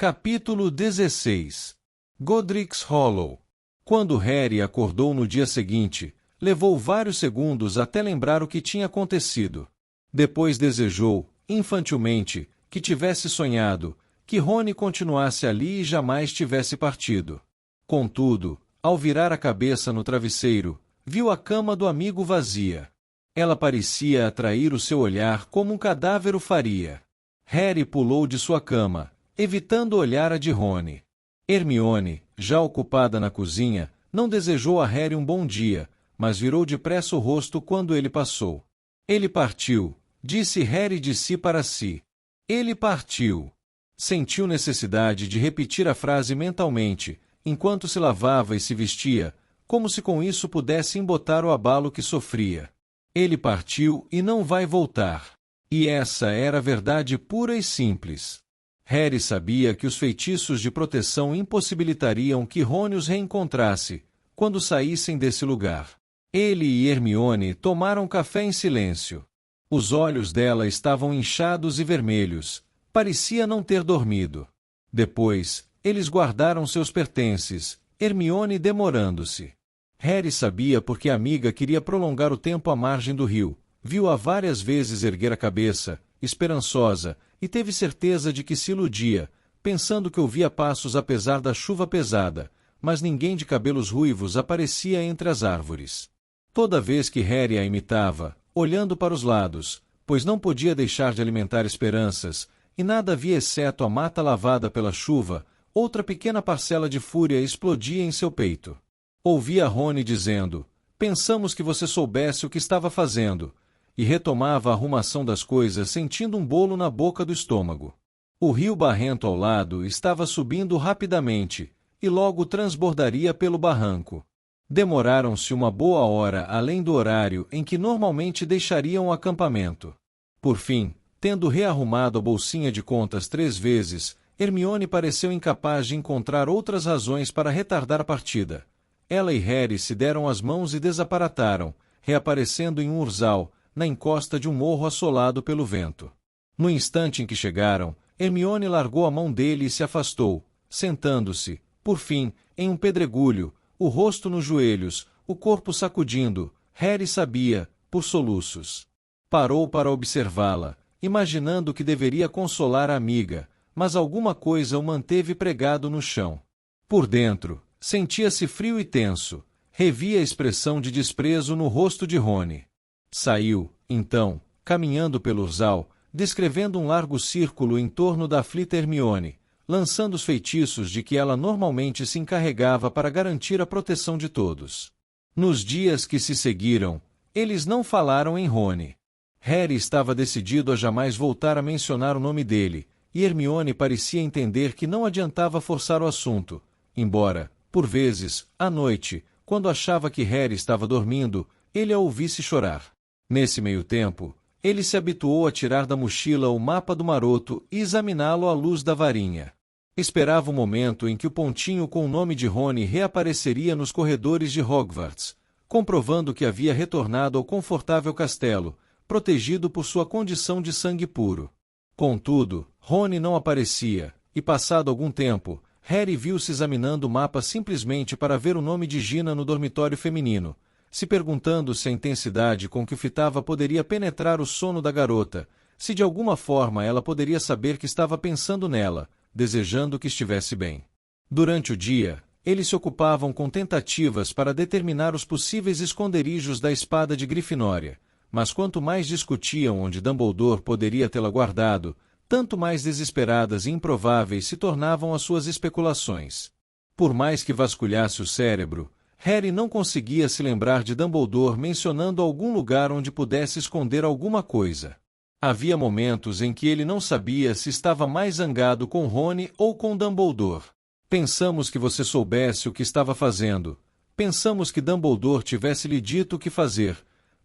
Capítulo 16. Godric's Hollow. Quando Harry acordou no dia seguinte, levou vários segundos até lembrar o que tinha acontecido. Depois desejou, infantilmente, que tivesse sonhado, que Rony continuasse ali e jamais tivesse partido. Contudo, ao virar a cabeça no travesseiro, viu a cama do amigo vazia. Ela parecia atrair o seu olhar como um cadáver o faria. Harry pulou de sua cama, evitando olhar a de Rony. Hermione, já ocupada na cozinha, não desejou a Harry um bom dia, mas virou depressa o rosto quando ele passou. Ele partiu, disse Harry de si para si. Ele partiu. Sentiu necessidade de repetir a frase mentalmente, enquanto se lavava e se vestia, como se com isso pudesse embotar o abalo que sofria. Ele partiu e não vai voltar. E essa era a verdade pura e simples. Harry sabia que os feitiços de proteção impossibilitariam que Rony os reencontrasse, quando saíssem desse lugar. Ele e Hermione tomaram café em silêncio. Os olhos dela estavam inchados e vermelhos, parecia não ter dormido. Depois, eles guardaram seus pertences, Hermione demorando-se. Harry sabia porque a amiga queria prolongar o tempo à margem do rio, viu-a várias vezes erguer a cabeça, esperançosa, e teve certeza de que se iludia, pensando que ouvia passos apesar da chuva pesada, mas ninguém de cabelos ruivos aparecia entre as árvores. Toda vez que Harry a imitava, olhando para os lados, pois não podia deixar de alimentar esperanças, e nada havia exceto a mata lavada pela chuva, outra pequena parcela de fúria explodia em seu peito. Ouvia Rony dizendo, "Pensamos que você soubesse o que estava fazendo", e retomava a arrumação das coisas sentindo um bolo na boca do estômago. O rio barrento ao lado estava subindo rapidamente, e logo transbordaria pelo barranco. Demoraram-se uma boa hora além do horário em que normalmente deixariam o acampamento. Por fim, tendo rearrumado a bolsinha de contas 3 vezes, Hermione pareceu incapaz de encontrar outras razões para retardar a partida. Ela e Harry se deram as mãos e desaparataram, reaparecendo em um urzal, na encosta de um morro assolado pelo vento. No instante em que chegaram, Hermione largou a mão dele e se afastou, sentando-se, por fim, em um pedregulho, o rosto nos joelhos, o corpo sacudindo. Harry sabia, por soluços. Parou para observá-la, imaginando que deveria consolar a amiga, mas alguma coisa o manteve pregado no chão. Por dentro, sentia-se frio e tenso, revia a expressão de desprezo no rosto de Rony. Saiu, então, caminhando pelo urzal, descrevendo um largo círculo em torno da aflita Hermione, lançando os feitiços de que ela normalmente se encarregava para garantir a proteção de todos. Nos dias que se seguiram, eles não falaram em Rony. Harry estava decidido a jamais voltar a mencionar o nome dele, e Hermione parecia entender que não adiantava forçar o assunto, embora, por vezes, à noite, quando achava que Harry estava dormindo, ele a ouvisse chorar. Nesse meio tempo, ele se habituou a tirar da mochila o mapa do maroto e examiná-lo à luz da varinha. Esperava o momento em que o pontinho com o nome de Rony reapareceria nos corredores de Hogwarts, comprovando que havia retornado ao confortável castelo, protegido por sua condição de sangue puro. Contudo, Rony não aparecia, e passado algum tempo, Harry viu-se examinando o mapa simplesmente para ver o nome de Gina no dormitório feminino, se perguntando se a intensidade com que o fitava poderia penetrar o sono da garota, se de alguma forma ela poderia saber que estava pensando nela, desejando que estivesse bem. Durante o dia, eles se ocupavam com tentativas para determinar os possíveis esconderijos da espada de Grifinória, mas quanto mais discutiam onde Dumbledore poderia tê-la guardado, tanto mais desesperadas e improváveis se tornavam as suas especulações. Por mais que vasculhasse o cérebro, Harry não conseguia se lembrar de Dumbledore mencionando algum lugar onde pudesse esconder alguma coisa. Havia momentos em que ele não sabia se estava mais zangado com Rony ou com Dumbledore. Pensamos que você soubesse o que estava fazendo. Pensamos que Dumbledore tivesse lhe dito o que fazer.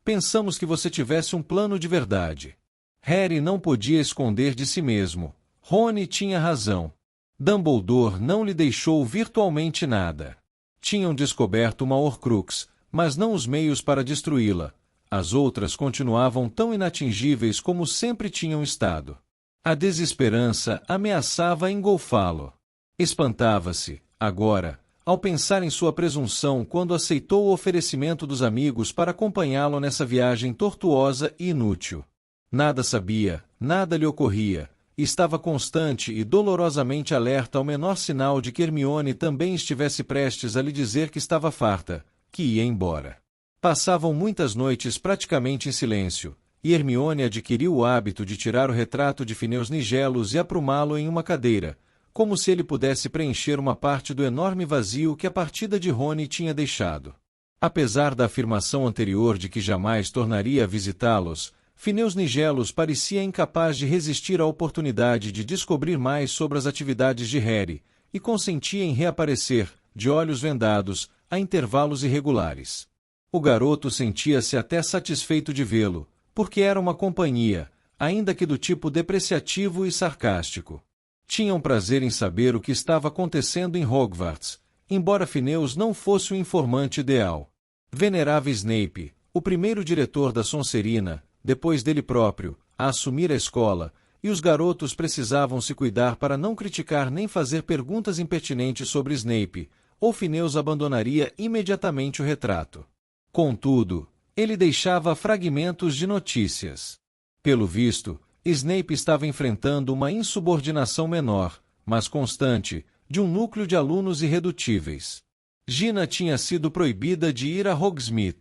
Pensamos que você tivesse um plano de verdade. Harry não podia esconder de si mesmo. Rony tinha razão. Dumbledore não lhe deixou virtualmente nada. Tinham descoberto uma Horcrux, mas não os meios para destruí-la. As outras continuavam tão inatingíveis como sempre tinham estado. A desesperança ameaçava engolfá-lo. Espantava-se, agora, ao pensar em sua presunção quando aceitou o oferecimento dos amigos para acompanhá-lo nessa viagem tortuosa e inútil. Nada sabia, nada lhe ocorria, estava constante e dolorosamente alerta ao menor sinal de que Hermione também estivesse prestes a lhe dizer que estava farta, que ia embora. Passavam muitas noites praticamente em silêncio, e Hermione adquiriu o hábito de tirar o retrato de Phineas Nigellus e aprumá-lo em uma cadeira, como se ele pudesse preencher uma parte do enorme vazio que a partida de Rony tinha deixado. Apesar da afirmação anterior de que jamais tornaria a visitá-los, Phineas Nigellus parecia incapaz de resistir à oportunidade de descobrir mais sobre as atividades de Harry, e consentia em reaparecer, de olhos vendados, a intervalos irregulares. O garoto sentia-se até satisfeito de vê-lo, porque era uma companhia, ainda que do tipo depreciativo e sarcástico. Tinham prazer em saber o que estava acontecendo em Hogwarts, embora Phineas não fosse o informante ideal. Venerava Snape, o primeiro diretor da Sonserina, depois dele próprio, a assumir a escola, e os garotos precisavam se cuidar para não criticar nem fazer perguntas impertinentes sobre Snape, ou Phineas abandonaria imediatamente o retrato. Contudo, ele deixava fragmentos de notícias. Pelo visto, Snape estava enfrentando uma insubordinação menor, mas constante, de um núcleo de alunos irredutíveis. Gina tinha sido proibida de ir a Hogsmeade.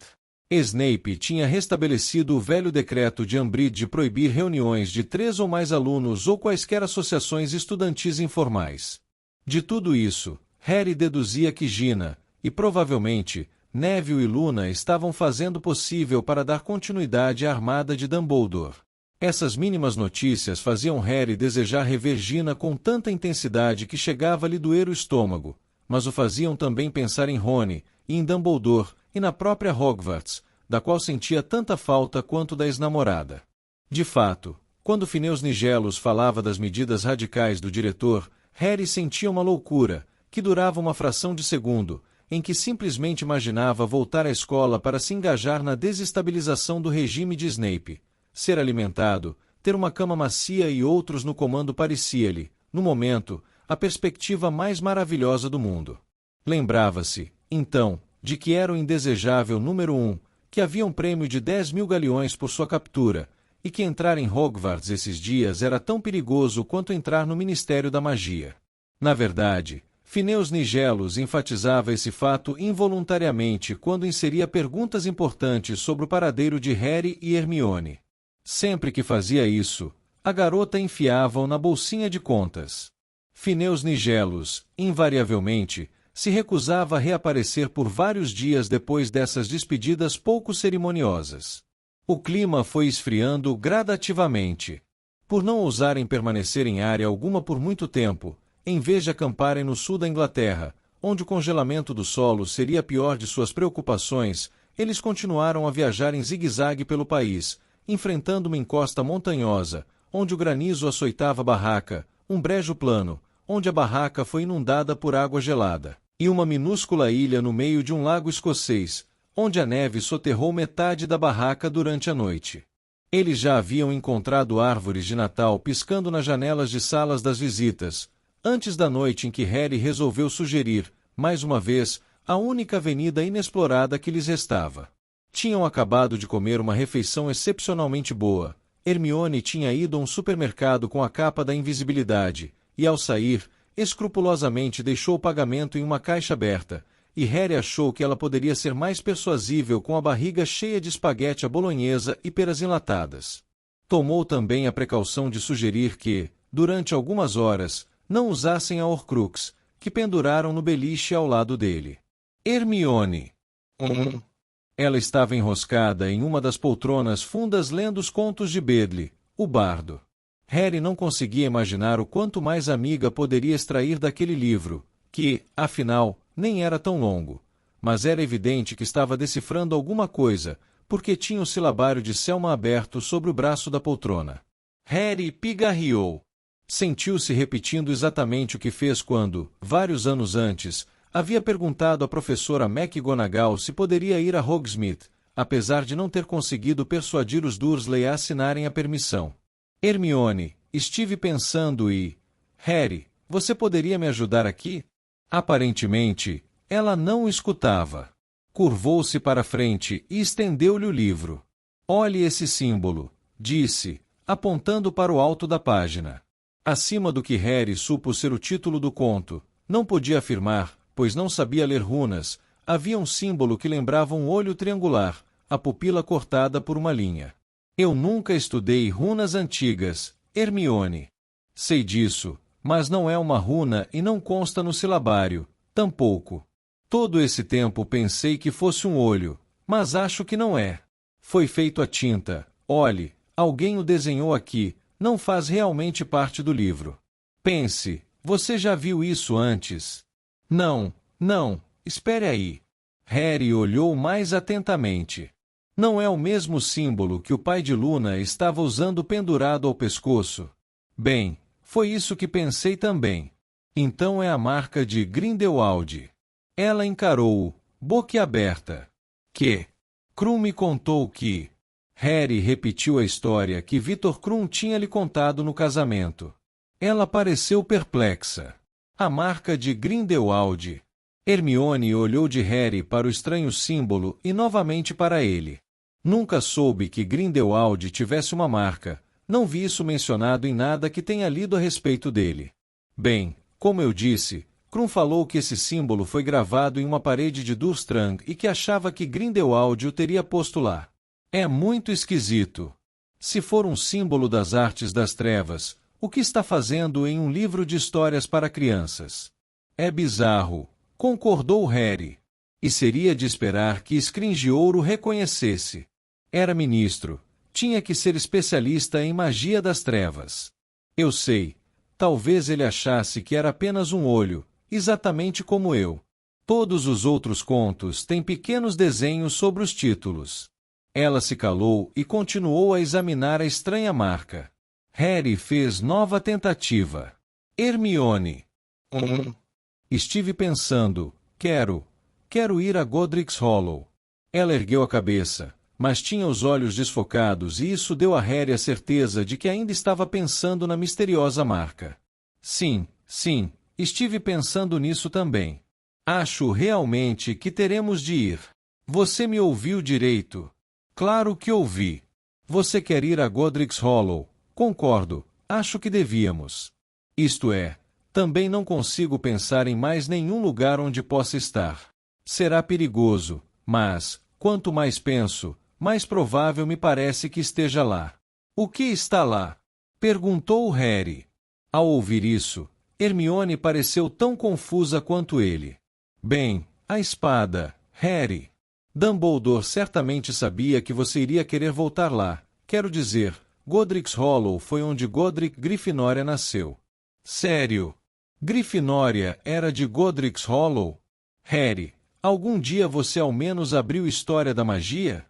Snape tinha restabelecido o velho decreto de Umbridge de proibir reuniões de 3 ou mais alunos ou quaisquer associações estudantis informais. De tudo isso, Harry deduzia que Gina, e provavelmente, Neville e Luna estavam fazendo o possível para dar continuidade à armada de Dumbledore. Essas mínimas notícias faziam Harry desejar rever Gina com tanta intensidade que chegava a lhe doer o estômago, mas o faziam também pensar em Rony, e em Dumbledore, e na própria Hogwarts, da qual sentia tanta falta quanto da ex-namorada. De fato, quando Phineas Nigellus falava das medidas radicais do diretor, Harry sentia uma loucura, que durava uma fração de segundo, em que simplesmente imaginava voltar à escola para se engajar na desestabilização do regime de Snape. Ser alimentado, ter uma cama macia e outros no comando parecia-lhe, no momento, a perspectiva mais maravilhosa do mundo. Lembrava-se, então, de que era o indesejável número 1, que havia um prêmio de 10.000 galeões por sua captura, e que entrar em Hogwarts esses dias era tão perigoso quanto entrar no Ministério da Magia. Na verdade, Phineas Nigellus enfatizava esse fato involuntariamente quando inseria perguntas importantes sobre o paradeiro de Harry e Hermione. Sempre que fazia isso, a garota enfiava-o na bolsinha de contas. Phineas Nigellus, invariavelmente, se recusava a reaparecer por vários dias depois dessas despedidas pouco cerimoniosas. O clima foi esfriando gradativamente. Por não ousarem permanecer em área alguma por muito tempo, em vez de acamparem no sul da Inglaterra, onde o congelamento do solo seria a pior de suas preocupações, eles continuaram a viajar em zigue-zague pelo país, enfrentando uma encosta montanhosa, onde o granizo açoitava a barraca, um brejo plano, onde a barraca foi inundada por água gelada, e uma minúscula ilha no meio de um lago escocês, onde a neve soterrou metade da barraca durante a noite. Eles já haviam encontrado árvores de Natal piscando nas janelas de salas das visitas, antes da noite em que Harry resolveu sugerir, mais uma vez, a única avenida inexplorada que lhes restava. Tinham acabado de comer uma refeição excepcionalmente boa. Hermione tinha ido a um supermercado com a capa da invisibilidade, e ao sair, escrupulosamente deixou o pagamento em uma caixa aberta, e Harry achou que ela poderia ser mais persuasível com a barriga cheia de espaguete à bolonhesa e peras enlatadas. Tomou também a precaução de sugerir que, durante algumas horas, não usassem a Horcrux, que penduraram no beliche ao lado dele. Hermione. Ela estava enroscada em uma das poltronas fundas lendo os contos de Bedley, o bardo. Harry não conseguia imaginar o quanto mais amiga poderia extrair daquele livro, que, afinal, nem era tão longo. Mas era evidente que estava decifrando alguma coisa, porque tinha o silabário de Selma aberto sobre o braço da poltrona. Harry pigarreou. Sentiu-se repetindo exatamente o que fez quando, vários anos antes, havia perguntado à professora McGonagall se poderia ir a Hogsmeade, apesar de não ter conseguido persuadir os Dursley a assinarem a permissão. Hermione, Estive pensando e... Harry, você poderia me ajudar aqui? Aparentemente, ela não o escutava. Curvou-se para frente e estendeu-lhe o livro. Olhe esse símbolo, disse, apontando para o alto da página. Acima do que Harry supo ser o título do conto, não podia afirmar, pois não sabia ler runas, havia um símbolo que lembrava um olho triangular, a pupila cortada por uma linha. Eu nunca estudei runas antigas, Hermione. Sei disso, mas não é uma runa e não consta no silabário, tampouco. Todo esse tempo pensei que fosse um olho, mas acho que não é. Foi feito a tinta, olhe, alguém o desenhou aqui, não faz realmente parte do livro. Pense, você já viu isso antes? Não, espere aí. Harry olhou mais atentamente. Não é o mesmo símbolo que o pai de Luna estava usando pendurado ao pescoço? Bem, foi isso que pensei também. Então é a marca de Grindelwald. Ela encarou-o, boquiaberta. Que? Krum me contou que... Harry repetiu a história que Victor Krum tinha lhe contado no casamento. Ela pareceu perplexa. A marca de Grindelwald. Hermione olhou de Harry para o estranho símbolo e novamente para ele. Nunca soube que Grindelwald tivesse uma marca. Não vi isso mencionado em nada que tenha lido a respeito dele. Bem, como eu disse, Krum falou que esse símbolo foi gravado em uma parede de Durmstrang e que achava que Grindelwald o teria posto lá. É muito esquisito. Se for um símbolo das artes das trevas, o que está fazendo em um livro de histórias para crianças? É bizarro, concordou Harry. E seria de esperar que Scringeouro reconhecesse. Era ministro. Tinha que ser especialista em magia das trevas. Eu sei. Talvez ele achasse que era apenas um olho, exatamente como eu. Todos os outros contos têm pequenos desenhos sobre os títulos. Ela se calou e continuou a examinar a estranha marca. Harry fez nova tentativa. Hermione. Estive pensando, quero ir a Godric's Hollow. Ela ergueu a cabeça, mas tinha os olhos desfocados e isso deu a Harry a certeza de que ainda estava pensando na misteriosa marca. Sim, estive pensando nisso também. Acho realmente que teremos de ir. Você me ouviu direito. Claro que ouvi. Você quer ir a Godric's Hollow. Concordo, acho que devíamos. Isto é, também não consigo pensar em mais nenhum lugar onde possa estar. Será perigoso, mas, quanto mais penso, mais provável me parece que esteja lá. O que está lá? Perguntou Harry. Ao ouvir isso, Hermione pareceu tão confusa quanto ele. Bem, a espada, Harry. Dumbledore certamente sabia que você iria querer voltar lá. Quero dizer, Godric's Hollow foi onde Godric Grifinória nasceu. Sério? Grifinória era de Godric's Hollow? Harry, algum dia você ao menos abriu História da Magia?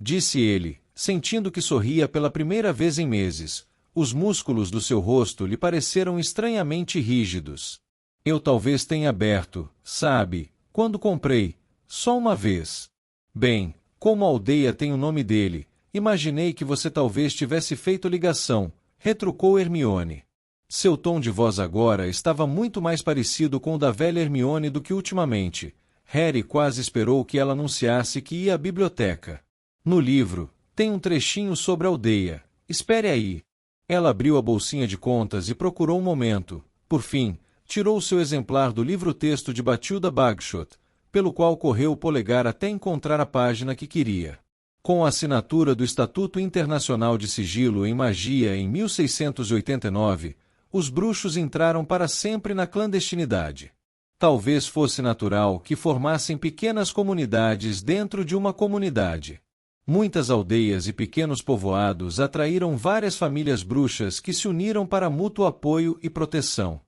Disse ele, sentindo que sorria pela primeira vez em meses. Os músculos do seu rosto lhe pareceram estranhamente rígidos. Eu talvez tenha aberto, sabe, quando comprei, só uma vez. Bem, como a aldeia tem o nome dele, imaginei que você talvez tivesse feito ligação, retrucou Hermione. Seu tom de voz agora estava muito mais parecido com o da velha Hermione do que ultimamente. Harry quase esperou que ela anunciasse que ia à biblioteca. No livro, tem um trechinho sobre a aldeia. Espere aí. Ela abriu a bolsinha de contas e procurou um momento. Por fim, tirou seu exemplar do livro-texto de Bathilda Bagshot, pelo qual correu o polegar até encontrar a página que queria. Com a assinatura do Estatuto Internacional de Sigilo em Magia em 1689, os bruxos entraram para sempre na clandestinidade. Talvez fosse natural que formassem pequenas comunidades dentro de uma comunidade. Muitas aldeias e pequenos povoados atraíram várias famílias bruxas que se uniram para mútuo apoio e proteção.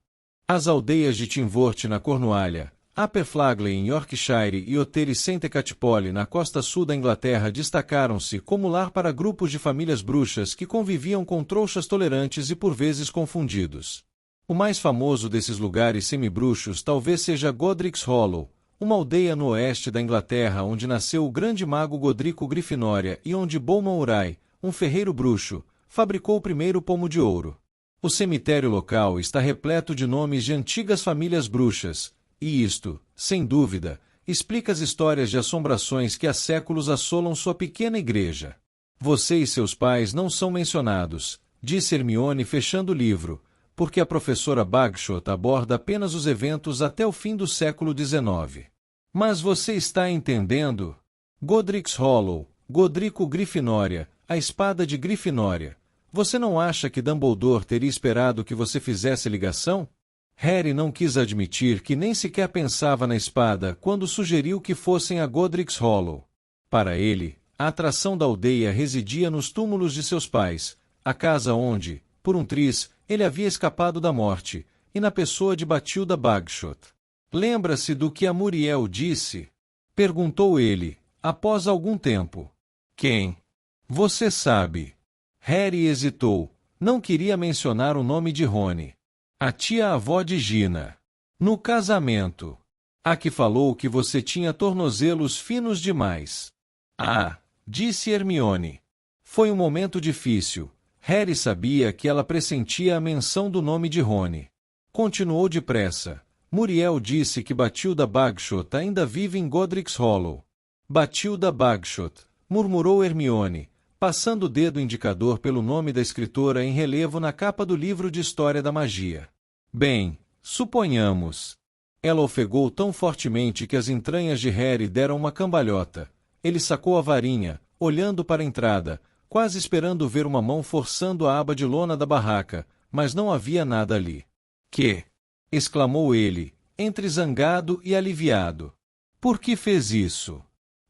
As aldeias de Tinvort na Cornualha, Upper Flagley em Yorkshire e Ottery St. Catchpole na costa sul da Inglaterra destacaram-se como lar para grupos de famílias bruxas que conviviam com trouxas tolerantes e por vezes confundidos. O mais famoso desses lugares semibruxos talvez seja Godric's Hollow, uma aldeia no oeste da Inglaterra onde nasceu o grande mago Godrico Grifinória e onde Bowman Urai, um ferreiro bruxo, fabricou o primeiro pomo de ouro. O cemitério local está repleto de nomes de antigas famílias bruxas, e isto, sem dúvida, explica as histórias de assombrações que há séculos assolam sua pequena igreja. Você e seus pais não são mencionados, disse Hermione fechando o livro, porque a professora Bagshot aborda apenas os eventos até o fim do século XIX. Mas você está entendendo? Godric's Hollow, Godrico Grifinória, a espada de Grifinória. Você não acha que Dumbledore teria esperado que você fizesse ligação? Harry não quis admitir que nem sequer pensava na espada quando sugeriu que fossem a Godric's Hollow. Para ele, a atração da aldeia residia nos túmulos de seus pais, a casa onde, por um triz, ele havia escapado da morte, e na pessoa de Bathilda Bagshot. Lembra-se do que a Muriel disse? Perguntou ele, após algum tempo. Quem? Você sabe. Harry hesitou, não queria mencionar o nome de Rony. A tia-avó de Gina. No casamento. A que falou que você tinha tornozelos finos demais. Ah, disse Hermione. Foi um momento difícil. Harry sabia que ela pressentia a menção do nome de Rony. Continuou depressa. Muriel disse que Bathilda Bagshot ainda vive em Godric's Hollow. Bathilda Bagshot, murmurou Hermione, passando o dedo indicador pelo nome da escritora em relevo na capa do livro de História da Magia. Bem, suponhamos. Ela ofegou tão fortemente que as entranhas de Harry deram uma cambalhota. Ele sacou a varinha, olhando para a entrada, quase esperando ver uma mão forçando a aba de lona da barraca, mas não havia nada ali. Que? Exclamou ele, entre zangado e aliviado. Por que fez isso?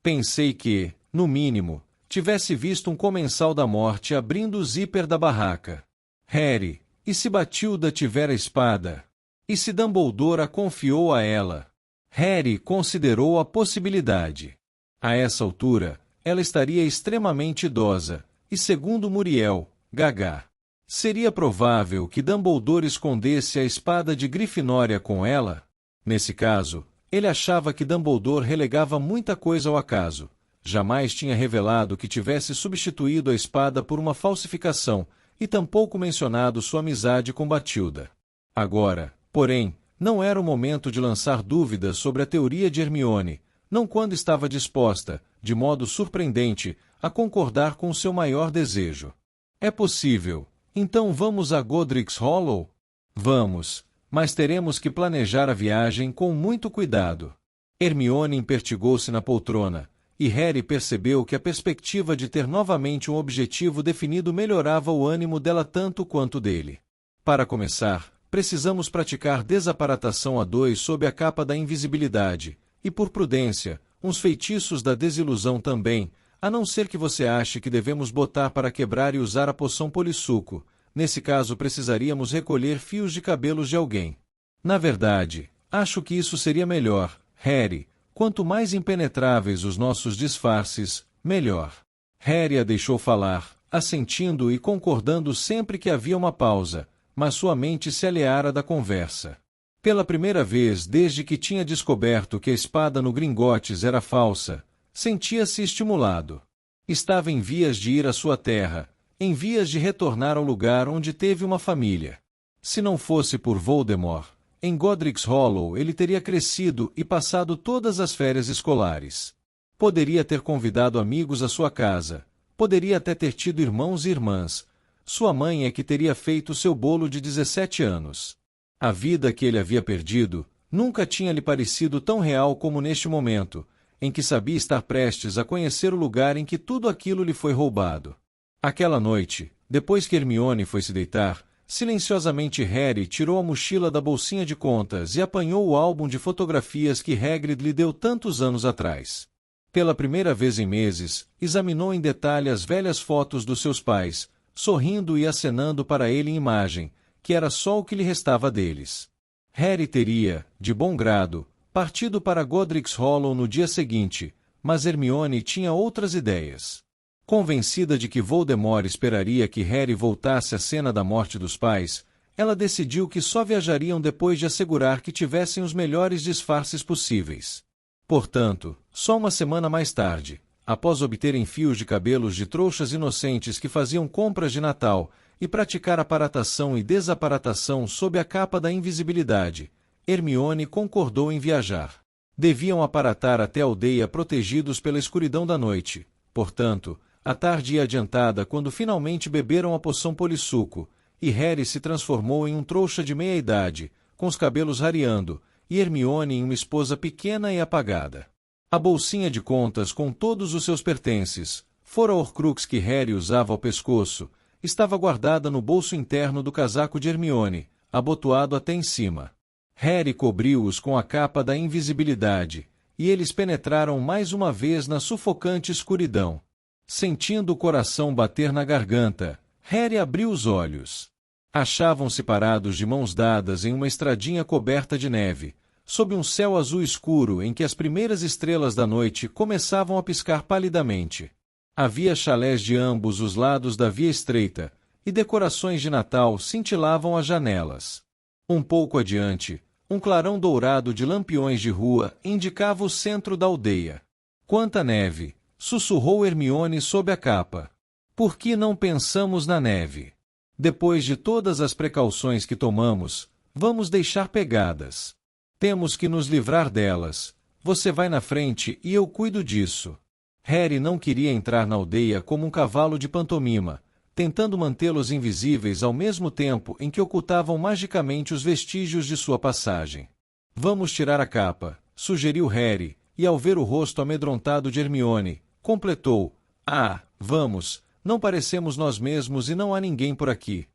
Pensei que, no mínimo, tivesse visto um comensal da morte abrindo o zíper da barraca. Harry, e se Bathilda tiver a espada? E se Dumbledore a confiou a ela? Harry considerou a possibilidade. A essa altura, ela estaria extremamente idosa, e segundo Muriel, gaga. Seria provável que Dumbledore escondesse a espada de Grifinória com ela? Nesse caso, ele achava que Dumbledore relegava muita coisa ao acaso. Jamais tinha revelado que tivesse substituído a espada por uma falsificação, e tampouco mencionado sua amizade com Bathilda. Agora, porém, não era o momento de lançar dúvidas sobre a teoria de Hermione, não quando estava disposta, de modo surpreendente, a concordar com seu maior desejo. É possível. Então vamos a Godric's Hollow? Vamos, mas teremos que planejar a viagem com muito cuidado. Hermione empertigou-se na poltrona, e Harry percebeu que a perspectiva de ter novamente um objetivo definido melhorava o ânimo dela tanto quanto dele. Para começar, precisamos praticar desaparatação a dois sob a capa da invisibilidade, e por prudência, uns feitiços da desilusão também, a não ser que você ache que devemos botar para quebrar e usar a poção polissuco. Nesse caso precisaríamos recolher fios de cabelos de alguém. Na verdade, acho que isso seria melhor, Harry. Quanto mais impenetráveis os nossos disfarces, melhor. Harry a deixou falar, assentindo e concordando sempre que havia uma pausa, mas sua mente se alheara da conversa. Pela primeira vez desde que tinha descoberto que a espada no Gringotts era falsa, sentia-se estimulado. Estava em vias de ir à sua terra, em vias de retornar ao lugar onde teve uma família. Se não fosse por Voldemort, em Godric's Hollow ele teria crescido e passado todas as férias escolares. Poderia ter convidado amigos à sua casa, poderia até ter tido irmãos e irmãs. Sua mãe é que teria feito seu bolo de 17 anos. A vida que ele havia perdido nunca tinha lhe parecido tão real como neste momento, em que sabia estar prestes a conhecer o lugar em que tudo aquilo lhe foi roubado. Aquela noite, depois que Hermione foi se deitar, silenciosamente Harry tirou a mochila da bolsinha de contas e apanhou o álbum de fotografias que Hagrid lhe deu tantos anos atrás. Pela primeira vez em meses, examinou em detalhe as velhas fotos dos seus pais, sorrindo e acenando para ele em imagem, que era só o que lhe restava deles. Harry teria, de bom grado, partido para Godric's Hollow no dia seguinte, mas Hermione tinha outras ideias. Convencida de que Voldemort esperaria que Harry voltasse à cena da morte dos pais, ela decidiu que só viajariam depois de assegurar que tivessem os melhores disfarces possíveis. Portanto, só uma semana mais tarde, após obterem fios de cabelos de trouxas inocentes que faziam compras de Natal e praticar aparatação e desaparatação sob a capa da invisibilidade, Hermione concordou em viajar. Deviam aparatar até a aldeia protegidos pela escuridão da noite. Portanto, a tarde ia adiantada quando finalmente beberam a poção polissuco, e Harry se transformou em um trouxa de meia-idade, com os cabelos rareando, e Hermione em uma esposa pequena e apagada. A bolsinha de contas com todos os seus pertences, fora a Horcrux que Harry usava ao pescoço, estava guardada no bolso interno do casaco de Hermione, abotoado até em cima. Harry cobriu-os com a capa da invisibilidade, e eles penetraram mais uma vez na sufocante escuridão. Sentindo o coração bater na garganta, Harry abriu os olhos. Achavam-se parados de mãos dadas em uma estradinha coberta de neve, sob um céu azul escuro em que as primeiras estrelas da noite começavam a piscar palidamente. Havia chalés de ambos os lados da via estreita, e decorações de Natal cintilavam as janelas. Um pouco adiante, um clarão dourado de lampiões de rua indicava o centro da aldeia. Quanta neve! Sussurrou Hermione sob a capa. Por que não pensamos na neve? Depois de todas as precauções que tomamos, vamos deixar pegadas. Temos que nos livrar delas. Você vai na frente e eu cuido disso. Harry não queria entrar na aldeia como um cavalo de pantomima, tentando mantê-los invisíveis ao mesmo tempo em que ocultavam magicamente os vestígios de sua passagem. Vamos tirar a capa, sugeriu Harry, e ao ver o rosto amedrontado de Hermione, completou: Ah, vamos, não parecemos nós mesmos e não há ninguém por aqui.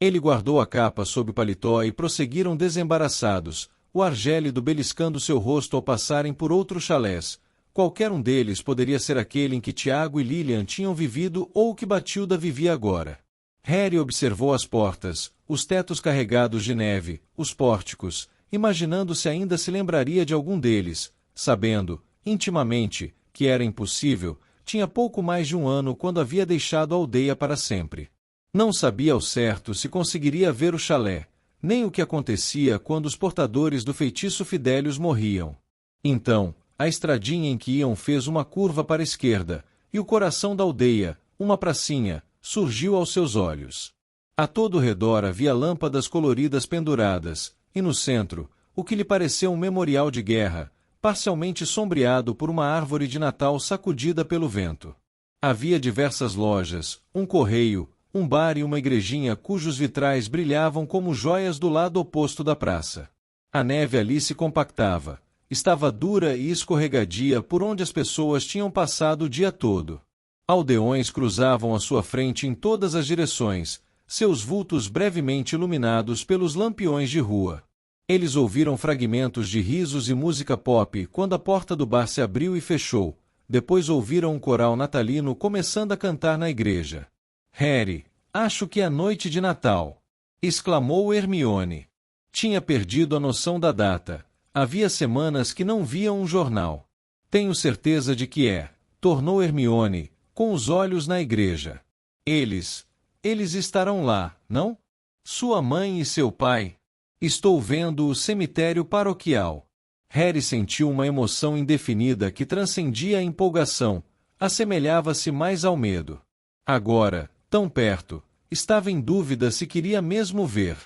Ele guardou a capa sob o paletó e prosseguiram desembaraçados, o ar gélido beliscando seu rosto ao passarem por outros chalés. Qualquer um deles poderia ser aquele em que Tiago e Lilian tinham vivido ou que Batilda vivia agora. Harry observou as portas, os tetos carregados de neve, os pórticos, imaginando se ainda se lembraria de algum deles, sabendo, intimamente, que era impossível. Tinha pouco mais de um ano quando havia deixado a aldeia para sempre. Não sabia ao certo se conseguiria ver o chalé, nem o que acontecia quando os portadores do feitiço Fidelius morriam. Então, a estradinha em que iam fez uma curva para a esquerda, e o coração da aldeia, uma pracinha, surgiu aos seus olhos. A todo o redor havia lâmpadas coloridas penduradas, e no centro, o que lhe pareceu um memorial de guerra, parcialmente sombreado por uma árvore de Natal sacudida pelo vento. Havia diversas lojas, um correio, um bar e uma igrejinha cujos vitrais brilhavam como joias do lado oposto da praça. A neve ali se compactava. Estava dura e escorregadia por onde as pessoas tinham passado o dia todo. Aldeões cruzavam à sua frente em todas as direções, seus vultos brevemente iluminados pelos lampiões de rua. Eles ouviram fragmentos de risos e música pop quando a porta do bar se abriu e fechou. Depois ouviram um coral natalino começando a cantar na igreja. Harry, acho que é noite de Natal! Exclamou Hermione. Tinha perdido a noção da data. Havia semanas que não via um jornal. Tenho certeza de que é, tornou Hermione, com os olhos na igreja. Eles estarão lá, não? Sua mãe e seu pai. Estou vendo o cemitério paroquial. Harry sentiu uma emoção indefinida que transcendia a empolgação, assemelhava-se mais ao medo. Agora, tão perto, estava em dúvida se queria mesmo ver.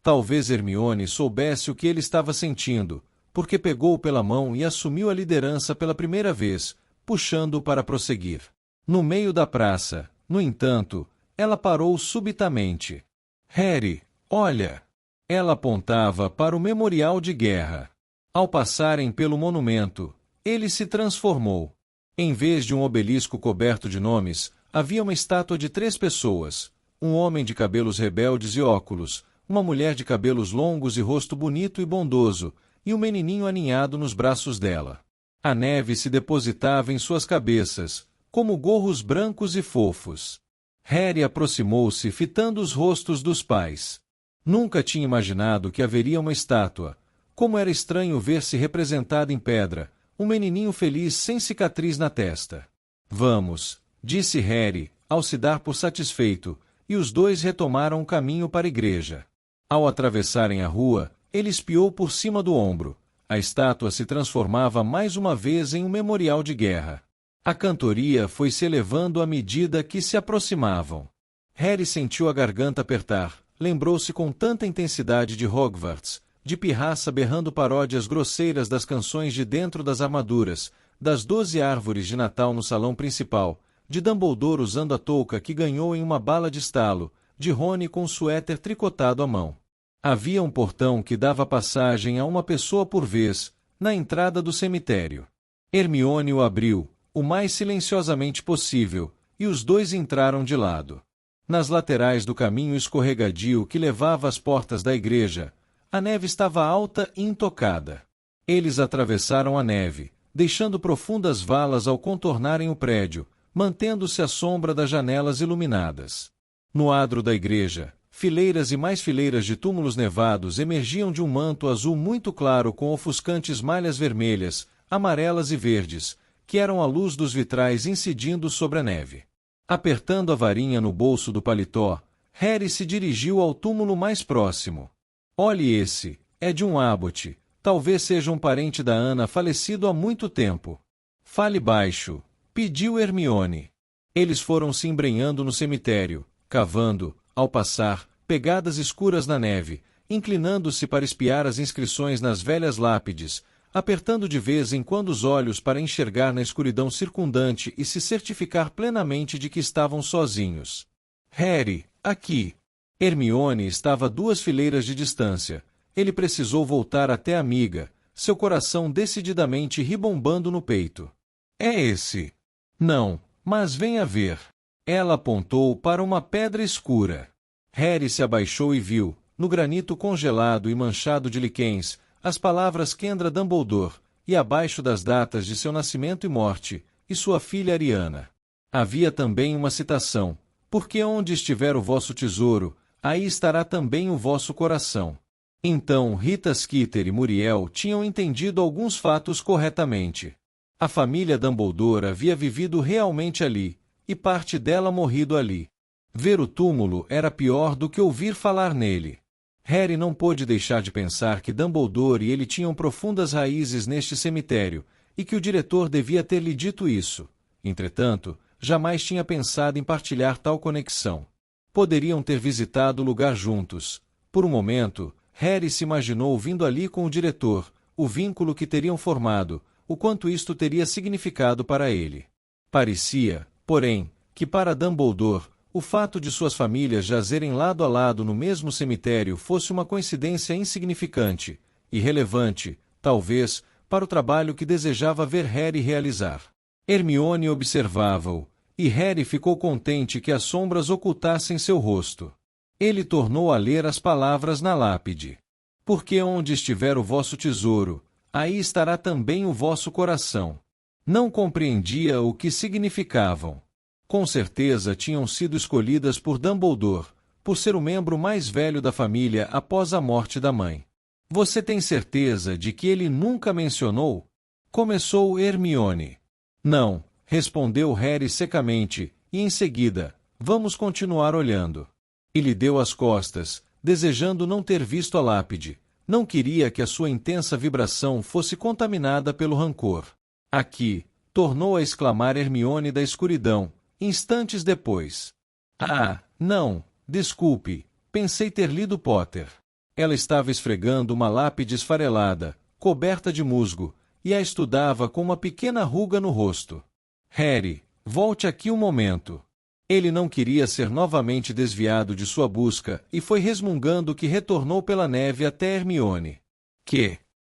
Talvez Hermione soubesse o que ele estava sentindo, porque pegou-o pela mão e assumiu a liderança pela primeira vez, puxando-o para prosseguir. No meio da praça, no entanto, ela parou subitamente. Harry, olha! Ela apontava para o memorial de guerra. Ao passarem pelo monumento, ele se transformou. Em vez de um obelisco coberto de nomes, havia uma estátua de 3 pessoas, um homem de cabelos rebeldes e óculos, uma mulher de cabelos longos e rosto bonito e bondoso, e um menininho aninhado nos braços dela. A neve se depositava em suas cabeças, como gorros brancos e fofos. Harry aproximou-se fitando os rostos dos pais. Nunca tinha imaginado que haveria uma estátua. Como era estranho ver-se representada em pedra, um menininho feliz sem cicatriz na testa. Vamos, disse Harry, ao se dar por satisfeito, e os dois retomaram o caminho para a igreja. Ao atravessarem a rua, ele espiou por cima do ombro. A estátua se transformava mais uma vez em um memorial de guerra. A cantoria foi se elevando à medida que se aproximavam. Harry sentiu a garganta apertar, lembrou-se com tanta intensidade de Hogwarts, de pirraça berrando paródias grosseiras das canções de dentro das armaduras, das 12 árvores de Natal no salão principal, de Dumbledore usando a touca que ganhou em uma bala de estalo, de Rony com o suéter tricotado à mão. Havia um portão que dava passagem a uma pessoa por vez, na entrada do cemitério. Hermione o abriu, o mais silenciosamente possível, e os dois entraram de lado. Nas laterais do caminho escorregadio que levava às portas da igreja, a neve estava alta e intocada. Eles atravessaram a neve, deixando profundas valas ao contornarem o prédio, mantendo-se à sombra das janelas iluminadas. No adro da igreja, fileiras e mais fileiras de túmulos nevados emergiam de um manto azul muito claro com ofuscantes malhas vermelhas, amarelas e verdes, que eram a luz dos vitrais incidindo sobre a neve. Apertando a varinha no bolso do paletó, Harry se dirigiu ao túmulo mais próximo. Olhe esse, é de um Abbott, talvez seja um parente da Ana falecido há muito tempo. Fale baixo, pediu Hermione. Eles foram se embrenhando no cemitério, cavando, ao passar, pegadas escuras na neve, inclinando-se para espiar as inscrições nas velhas lápides, apertando de vez em quando os olhos para enxergar na escuridão circundante e se certificar plenamente de que estavam sozinhos. Harry, aqui! Hermione estava a 2 fileiras de distância. Ele precisou voltar até a amiga, seu coração decididamente ribombando no peito. É esse. Não, mas venha ver. Ela apontou para uma pedra escura. Harry se abaixou e viu, no granito congelado e manchado de líquens, as palavras Kendra Dumbledore, e abaixo das datas de seu nascimento e morte, e sua filha Ariana. Havia também uma citação: porque onde estiver o vosso tesouro, aí estará também o vosso coração. Então Rita Skeeter e Muriel tinham entendido alguns fatos corretamente. A família Dumbledore havia vivido realmente ali, e parte dela morrido ali. Ver o túmulo era pior do que ouvir falar nele. Harry não pôde deixar de pensar que Dumbledore e ele tinham profundas raízes neste cemitério, e que o diretor devia ter lhe dito isso. Entretanto, jamais tinha pensado em partilhar tal conexão. Poderiam ter visitado o lugar juntos. Por um momento, Harry se imaginou vindo ali com o diretor, o vínculo que teriam formado, o quanto isto teria significado para ele. Parecia, porém, que para Dumbledore, o fato de suas famílias jazerem lado a lado no mesmo cemitério fosse uma coincidência insignificante, irrelevante, talvez, para o trabalho que desejava ver Harry realizar. Hermione observava-o, e Harry ficou contente que as sombras ocultassem seu rosto. Ele tornou a ler as palavras na lápide. Porque onde estiver o vosso tesouro, aí estará também o vosso coração. Não compreendia o que significavam. Com certeza tinham sido escolhidas por Dumbledore, por ser o membro mais velho da família após a morte da mãe. Você tem certeza de que ele nunca mencionou? Começou Hermione. Não, respondeu Harry secamente, e em seguida, vamos continuar olhando. E lhe deu as costas, desejando não ter visto a lápide. Não queria que a sua intensa vibração fosse contaminada pelo rancor. Aqui, tornou a exclamar Hermione da escuridão, instantes depois. Ah, não, desculpe, pensei ter lido Potter. Ela estava esfregando uma lápide esfarelada, coberta de musgo, e a estudava com uma pequena ruga no rosto. Harry, volte aqui um momento. Ele não queria ser novamente desviado de sua busca e foi resmungando que retornou pela neve até Hermione. Que?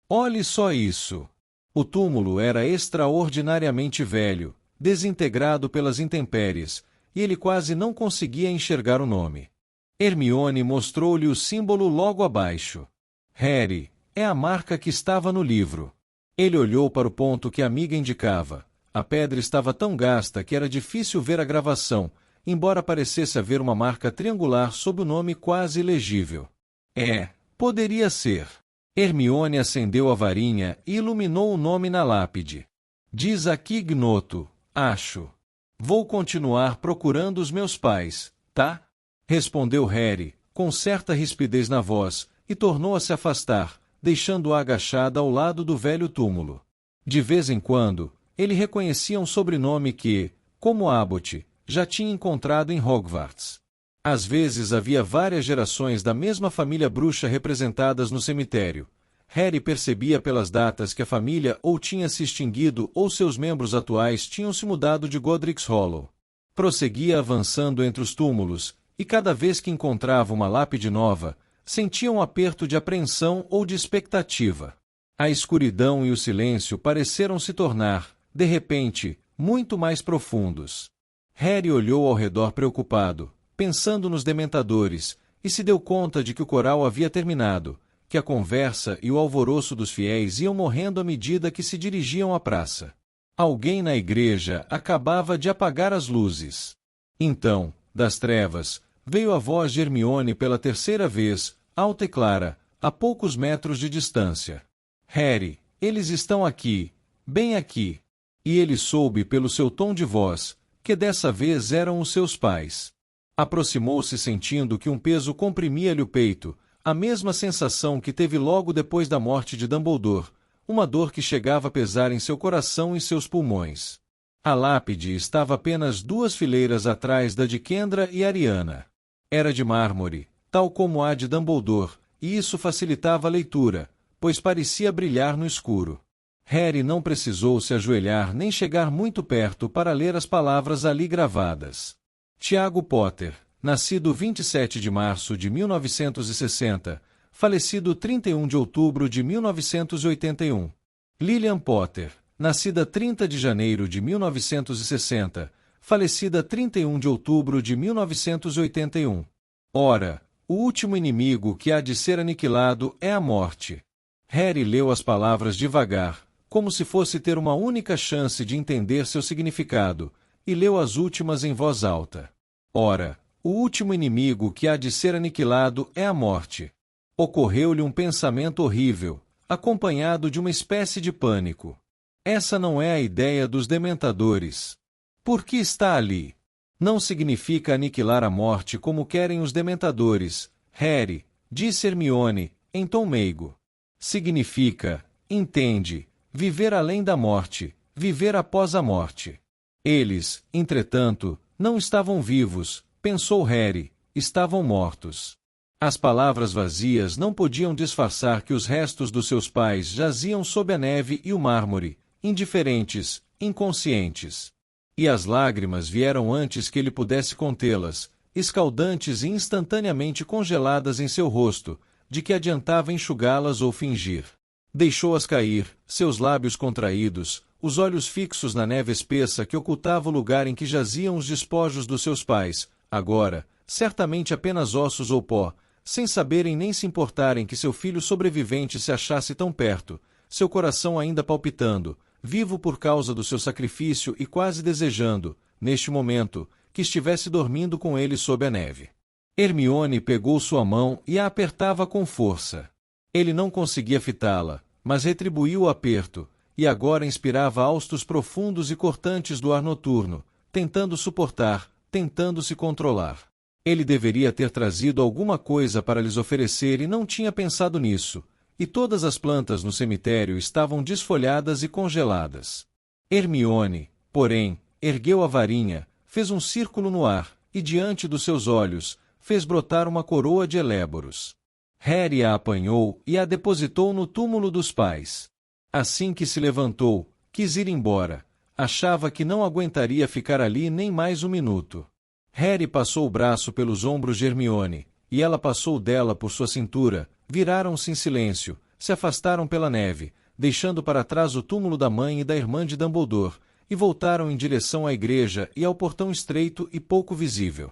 Olhe só isso! O túmulo era extraordinariamente velho, desintegrado pelas intempéries, e ele quase não conseguia enxergar o nome. Hermione mostrou-lhe o símbolo logo abaixo. Harry, é a marca que estava no livro. Ele olhou para o ponto que a amiga indicava. A pedra estava tão gasta que era difícil ver a gravação, embora parecesse haver uma marca triangular sob o nome quase ilegível. Poderia ser. Hermione acendeu a varinha e iluminou o nome na lápide. Diz aqui Ignoto, acho. Vou continuar procurando os meus pais, tá? Respondeu Harry, com certa rispidez na voz, e tornou a se afastar, deixando-a agachada ao lado do velho túmulo. De vez em quando, Ele reconhecia um sobrenome que, como Abbott, já tinha encontrado em Hogwarts. Às vezes havia várias gerações da mesma família bruxa representadas no cemitério. Harry percebia pelas datas que a família ou tinha se extinguido ou seus membros atuais tinham se mudado de Godric's Hollow. Prosseguia avançando entre os túmulos, e cada vez que encontrava uma lápide nova, sentia um aperto de apreensão ou de expectativa. A escuridão e o silêncio pareceram se tornar, de repente, muito mais profundos. Harry olhou ao redor preocupado, pensando nos dementadores, e se deu conta de que o coral havia terminado, que a conversa e o alvoroço dos fiéis iam morrendo à medida que se dirigiam à praça. Alguém na igreja acabava de apagar as luzes. Então, das trevas, veio a voz de Hermione pela terceira vez, alta e clara, a poucos metros de distância. Harry, eles estão aqui, bem aqui. E ele soube pelo seu tom de voz, que dessa vez eram os seus pais. Aproximou-se sentindo que um peso comprimia-lhe o peito, a mesma sensação que teve logo depois da morte de Dumbledore, uma dor que chegava a pesar em seu coração e seus pulmões. A lápide estava apenas 2 fileiras atrás da de Kendra e Ariana. Era de mármore, tal como a de Dumbledore, e isso facilitava a leitura, pois parecia brilhar no escuro. Harry não precisou se ajoelhar nem chegar muito perto para ler as palavras ali gravadas. Tiago Potter, nascido 27 de março de 1960, falecido 31 de outubro de 1981. Lilian Potter, nascida 30 de janeiro de 1960, falecida 31 de outubro de 1981. Ora, o último inimigo que há de ser aniquilado é a morte. Harry leu as palavras devagar, como se fosse ter uma única chance de entender seu significado, e leu as últimas em voz alta. Ora, o último inimigo que há de ser aniquilado é a morte. Ocorreu-lhe um pensamento horrível, acompanhado de uma espécie de pânico. Essa não é a ideia dos dementadores. Por que está ali? Não significa aniquilar a morte como querem os dementadores, Harry, disse Hermione, em tom meigo. Significa, entende, viver além da morte, viver após a morte. Eles, entretanto, não estavam vivos, pensou Harry, estavam mortos. As palavras vazias não podiam disfarçar que os restos dos seus pais jaziam sob a neve e o mármore, indiferentes, inconscientes. E as lágrimas vieram antes que ele pudesse contê-las, escaldantes e instantaneamente congeladas em seu rosto, de que adiantava enxugá-las ou fingir. Deixou-as cair, seus lábios contraídos, os olhos fixos na neve espessa que ocultava o lugar em que jaziam os despojos dos seus pais, agora, certamente apenas ossos ou pó, sem saberem nem se importarem que seu filho sobrevivente se achasse tão perto, seu coração ainda palpitando, vivo por causa do seu sacrifício e quase desejando, neste momento, que estivesse dormindo com ele sob a neve. Hermione pegou sua mão e a apertava com força. Ele não conseguia fitá-la, mas retribuiu o aperto, e agora inspirava haustos profundos e cortantes do ar noturno, tentando suportar, tentando se controlar. Ele deveria ter trazido alguma coisa para lhes oferecer e não tinha pensado nisso, e todas as plantas no cemitério estavam desfolhadas e congeladas. Hermione, porém, ergueu a varinha, fez um círculo no ar, e diante dos seus olhos, fez brotar uma coroa de eléboros. Harry a apanhou e a depositou no túmulo dos pais. Assim que se levantou, quis ir embora. Achava que não aguentaria ficar ali nem mais um minuto. Harry passou o braço pelos ombros de Hermione, e ela passou dela por sua cintura, viraram-se em silêncio, se afastaram pela neve, deixando para trás o túmulo da mãe e da irmã de Dumbledore, e voltaram em direção à igreja e ao portão estreito e pouco visível.